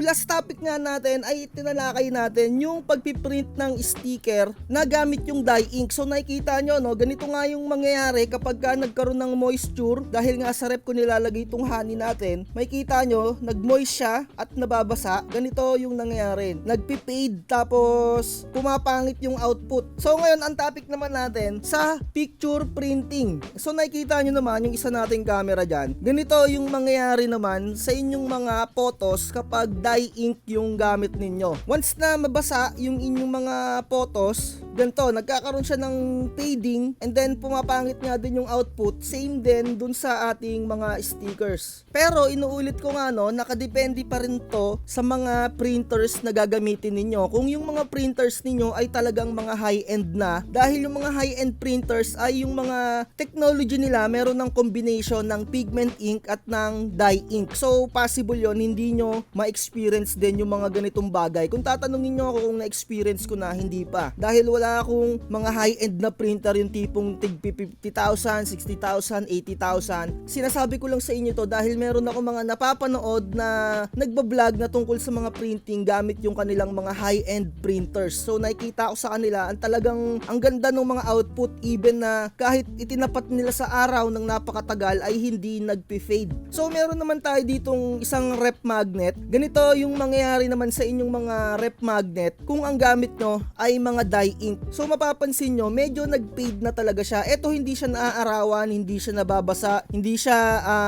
last topic nga natin ay tinalakay natin yung pagpiprint ng sticker na gamit yung dye ink. So nakikita nyo, no, ganito nga yung mangyayari kapag ka nagkaroon ng moisture. Dahil nga sa rep ko nilalagay itong honey natin, makikita nyo, nag-moist siya at nababasa. Ganito yung nangyayari. Nagpipade tapos pumapangit yung output. So ngayon, ang topic naman natin sa picture printing. So nakikita nyo naman yung isa nating camera dyan. Ganito yung mangyayari naman sa inyong mga photos kapag dye ink yung gamit ninyo. Once na mabasa yung inyong mga photos, ganito, nagkakaroon siya ng fading and then pumapangit nga din yung output. Same din dun sa ating mga stickers. Pero inuulit ko nga, no, nakadepende pa rin to sa mga printers na gagamitin ninyo. Kung yung mga printers ninyo ay talagang mga high-end na, dahil yung mga high-end printers ay yung mga technology nila meron ng combination ng pigment ink at ng dye ink. So possible yon hindi nyo ma-experience din yung mga ganitong bagay. Kung tatanungin nyo ako kung na-experience ko na, hindi pa. Dahil wala akong mga high-end na printer yung tipong tig 50,000, 60,000, 80,000. Sinasabi ko lang sa inyo to dahil meron ako mga napapanood na nagbablog na tungkol sa mga printing gamit yung kanilang mga high-end printers. So nakikita ko sa kanila ang talagang ang ganda ng mga output, even na kahit itinapat nila sa araw ng napakatagal ay hindi nagpi-fade. So meron naman tayo ditong isang rep magnet. Ganito yung mangyayari naman sa inyong mga rep magnet kung ang gamit nyo ay mga dye ink. So mapapansin nyo, medyo nag-fade na talaga siya. Ito hindi siya naaarawan, hindi siya nababasa, hindi siya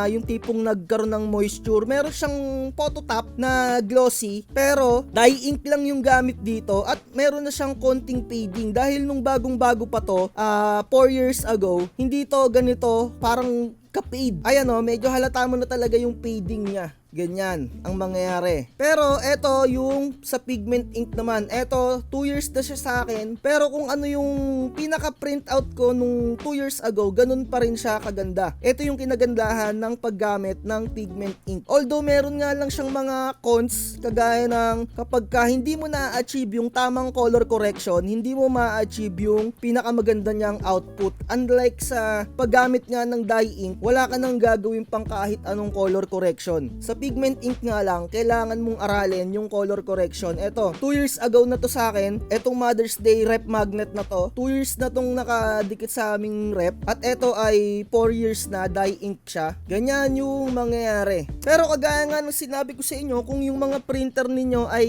yung tipong nagkaroon ng moisture. Meron siyang phototop na glossy, pero dye ink lang yung gamit dito at meron na siyang konting fading dahil nung bagong-bago pa to, 4 years ago, hindi to ganito, parang ka-fade. Ayan o, medyo halata mo na talaga yung fading niya. Ganyan ang mangyayari. Pero eto yung sa pigment ink naman. Eto 2 years na siya sa akin. Pero kung ano yung pinaka print out ko nung 2 years ago, ganun pa rin siya kaganda. Eto yung kinagandahan ng paggamit ng pigment ink. Although meron nga lang siyang mga cons, kagaya ng kapag ka hindi mo na-achieve yung tamang color correction, hindi mo ma-achieve yung pinakamaganda niyang output. Unlike sa paggamit nga ng dye ink, wala ka nang gagawin pang kahit anong color correction. Sa pigment ink nga lang, kailangan mong aralin yung color correction. Eto, 2 years ago na to sa akin. Etong Mother's Day rep magnet na to, 2 years na tong nakadikit sa aming rep. At eto ay 4 years na, dye ink siya. Ganyan yung mangyayari. Pero kagaya nga nung sinabi ko sa inyo, kung yung mga printer ninyo ay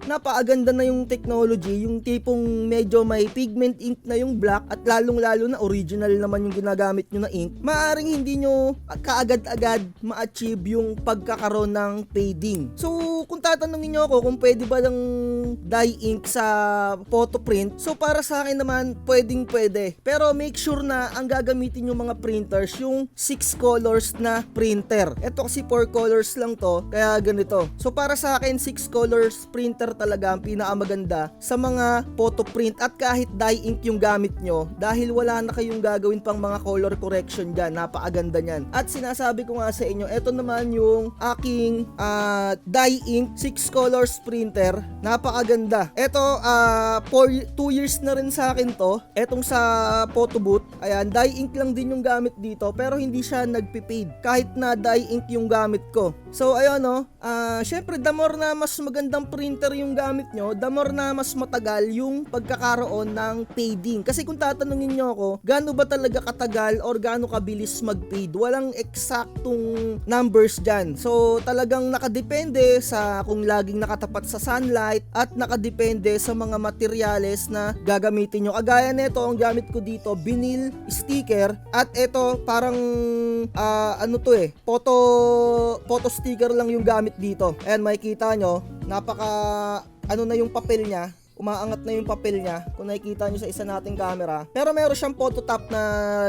napakaganda na yung technology, yung tipong medyo may pigment ink na yung black at lalong-lalo na original naman yung ginagamit nyo na ink, maaaring hindi nyo kaagad-agad ma-achieve yung pagkakaroon ng fading. So, kung tatanungin nyo ako kung pwede ba ng dye ink sa photo print, so para sa akin naman, pwede. Pero make sure na ang gagamitin yung mga printers, yung 6 colors na printer. Ito kasi 4 colors lang to, kaya ganito. So, para sa akin, 6 colors printer talaga ang pinakamaganda sa mga photo print at kahit dye ink yung gamit nyo, dahil wala na kayong gagawin pang mga color correction dyan, napakaganda nyan. At sinasabi ko nga sa inyo, ito naman yung aking dye ink 6 colors printer, napakaganda. Ito 2 years na rin sa akin to. Etong sa photo booth, ayan, dye ink lang din yung gamit dito pero hindi siya nagpipade kahit na dye ink yung gamit ko. So ayun, no, syempre the more na mas magandang printer yung gamit nyo, the more na mas matagal yung pagkakaroon ng fading. Kasi kung tatanungin nyo ako, gaano ba talaga katagal or gaano kabilis mag-fade, walang eksaktong numbers dyan. So talagang nakadepende sa kung laging nakatapat sa sunlight at nakadepende sa mga materyales na gagamitin nyo. Kagaya nito, ang gamit ko dito, vinyl sticker, at ito parang photo sticker lang yung gamit dito. Ayan, makikita nyo, napaka na yung papel niya. Umaangat na yung papel niya kung nakikita nyo sa isa nating camera. Pero meron siyang phototop na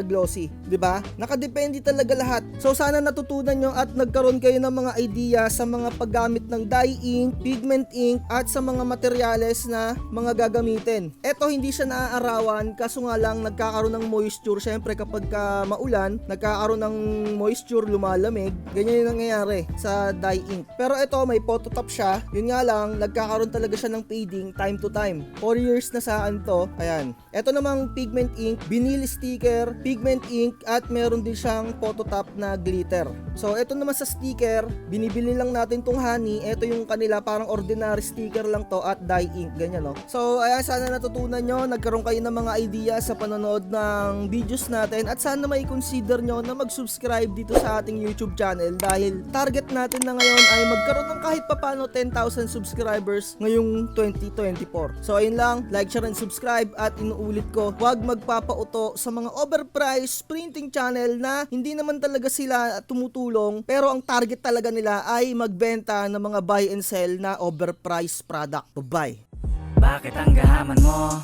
glossy, 'di ba? Nakadepende talaga lahat. So sana natutunan nyo at nagkaroon kayo ng mga idea sa mga paggamit ng dye ink, pigment ink at sa mga materyales na mga gagamitin. Ito hindi siya naaarawan, kaso nga lang nagkakaroon ng moisture. Syempre kapag maulan, nagkakaroon ng moisture, lumalamig. Ganyan yung nangyayari sa dye ink. Pero ito may phototop siya. Yun nga lang, nagkakaroon talaga siya ng fading time to time. time. 4 years na sa akin to. Ayan. Ito namang pigment ink, vinyl sticker, pigment ink, at meron din siyang photo top na glitter. So ito naman sa sticker, binibili lang natin tong honey. Ito yung kanila, parang ordinary sticker lang to at dye ink, ganyan no. So ayan, sana natutunan nyo, nagkaroon kayo ng mga idea sa panonood ng videos natin, at sana may consider nyo na mag-subscribe dito sa ating YouTube channel dahil target natin na ngayon ay magkaroon ng kahit papano 10,000 subscribers ngayong 2024. So ayun lang, like, share, and subscribe, at inuulit ko, huwag magpapauto sa mga overpriced printing channel na hindi naman talaga sila tumutulong, pero ang target talaga nila ay magbenta ng mga buy and sell na overpriced product. Bye-bye. Bakit ang gahaman mo?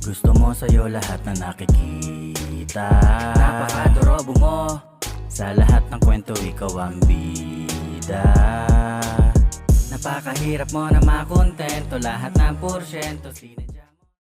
Gusto mo sa'yo lahat na nakikita. Napakadorobo mo. Sa lahat ng kwento ikaw ang bida. Napakahirap mo na makontento. Lahat ng porsyento